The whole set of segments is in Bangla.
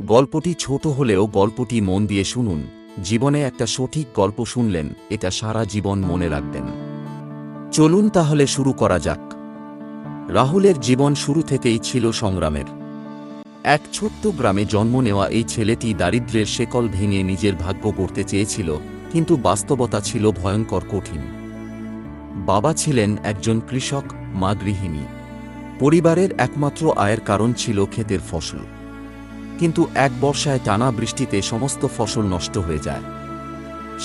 গল্পটি ছোট হলেও গল্পটি মন দিয়ে শুনুন। জীবনে একটা সঠিক গল্প শুনলেন, এটা সারা জীবন মনে রাখবেন। চলুন তাহলে শুরু করা যাক। রাহুলের জীবন শুরু থেকেই ছিল সংগ্রামের। এক ছোট্ট গ্রামে জন্ম নেওয়া এই ছেলেটি দারিদ্র্যের শেকল ভেঙে নিজের ভাগ্য গড়তে চেয়েছিল, কিন্তু বাস্তবতা ছিল ভয়ঙ্কর কঠিন। বাবা ছিলেন একজন কৃষক, মা গৃহিণী। পরিবারের একমাত্র আয়ের কারণ ছিল ক্ষেতের ফসল। কিন্তু এক বর্ষায় টানা বৃষ্টিতে সমস্ত ফসল নষ্ট হয়ে যায়।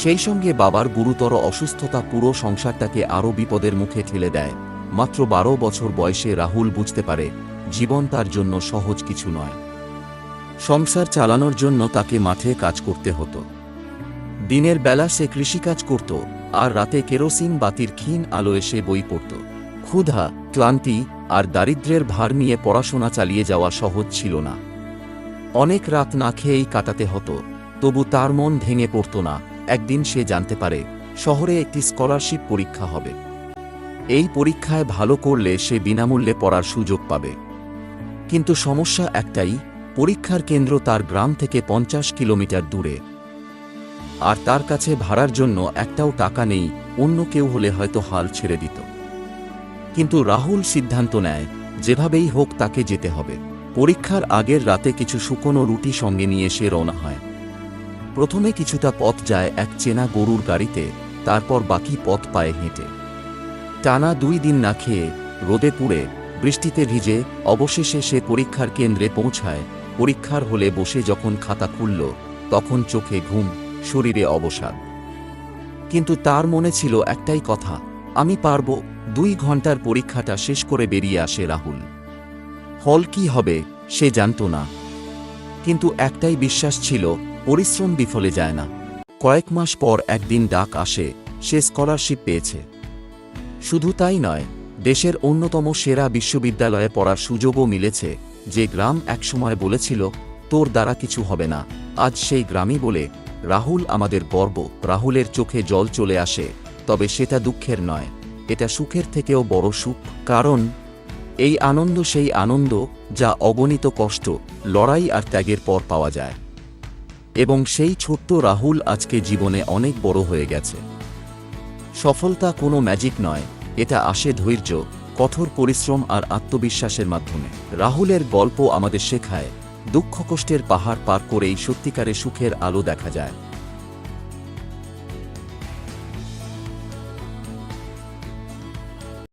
সেই সঙ্গে বাবার গুরুতর অসুস্থতা পুরো সংসারটাকে আরও বিপদের মুখে ঠেলে দেয়। মাত্র 12 বছর বয়সে রাহুল বুঝতে পারে, জীবন তার জন্য সহজ কিছু নয়। সংসার চালানোর জন্য তাকে মাঠে কাজ করতে হতো। দিনের বেলা সে কৃষিকাজ করত, আর রাতে কেরোসিন বাতির ক্ষীণ আলোয় সে বই পড়ত। ক্ষুধা, ক্লান্তি আর দারিদ্র্যের ভার নিয়ে পড়াশোনা চালিয়ে যাওয়া সহজ ছিল না। অনেক রাত না খেয়েই কাটাতে হতো, তবু তার মন ভেঙে পড়ত না। একদিন সে জানতে পারে, শহরে একটি স্কলারশিপ পরীক্ষা হবে। এই পরীক্ষায় ভালো করলে সে বিনামূল্যে পড়ার সুযোগ পাবে। কিন্তু সমস্যা একটাই, পরীক্ষার কেন্দ্র তার গ্রাম থেকে 50 কিলোমিটার দূরে। আর তার কাছে ভাড়ার জন্য একটাও টাকা নেই। অন্য কেউ হলে হয়তো হাল ছেড়ে দিত, কিন্তু রাহুল সিদ্ধান্ত নেয়, যেভাবেই হোক তাকে যেতে হবে। পরীক্ষার আগের রাতে কিছু শুকনো রুটি সঙ্গে নিয়ে সে রওনা হয়। প্রথমে কিছুটা পথ যায় এক চেনা গরুর গাড়িতে, তারপর বাকি পথ পায়ে হেঁটে। টানা 2 দিন না খেয়ে, রোদে পুড়ে, বৃষ্টিতে ভিজে, অবশেষে সে পরীক্ষার কেন্দ্রে পৌঁছায়। পরীক্ষার হলে বসে যখন খাতা খুলল, তখন চোখে ঘুম, শরীরে অবসাদ। কিন্তু তার মনে ছিল একটাই কথা, আমি পারব। 2 ঘন্টার পরীক্ষাটা শেষ করে বেরিয়ে আসে রাহুল। ফল কি হবে সে জানত না, কিন্তু একটাই বিশ্বাস ছিল, পরিশ্রম বিফলে যায় না। কয়েক মাস পর একদিন ডাক আসে, সে স্কলারশিপ পেয়েছে। শুধু তাই নয়, দেশের অন্যতম সেরা বিশ্ববিদ্যালয়ে পড়ার সুযোগও মিলেছে। যে গ্রাম একসময় বলেছিল, তোর দ্বারা কিছু হবে না, আজ সেই গ্রামই বলে, রাহুল আমাদের গর্ব। রাহুলের চোখে জল চলে আসে, তবে সেটা দুঃখের নয়, এটা সুখের থেকেও বড় সুখ। কারণ এই আনন্দ সেই আনন্দ যা অগণিত কষ্ট, লড়াই আর ত্যাগের পর পাওয়া যায়। এবং সেই ছোট্ট রাহুল আজকে জীবনে অনেক বড় হয়ে গেছে। সফলতা কোনো ম্যাজিক নয়, এটা আসে ধৈর্য, কঠোর পরিশ্রম আর আত্মবিশ্বাসের মাধ্যমে। রাহুলের গল্প আমাদের শেখায়, দুঃখ কষ্টের পাহাড় পার করেই সত্যিকারের সুখের আলো দেখা যায়।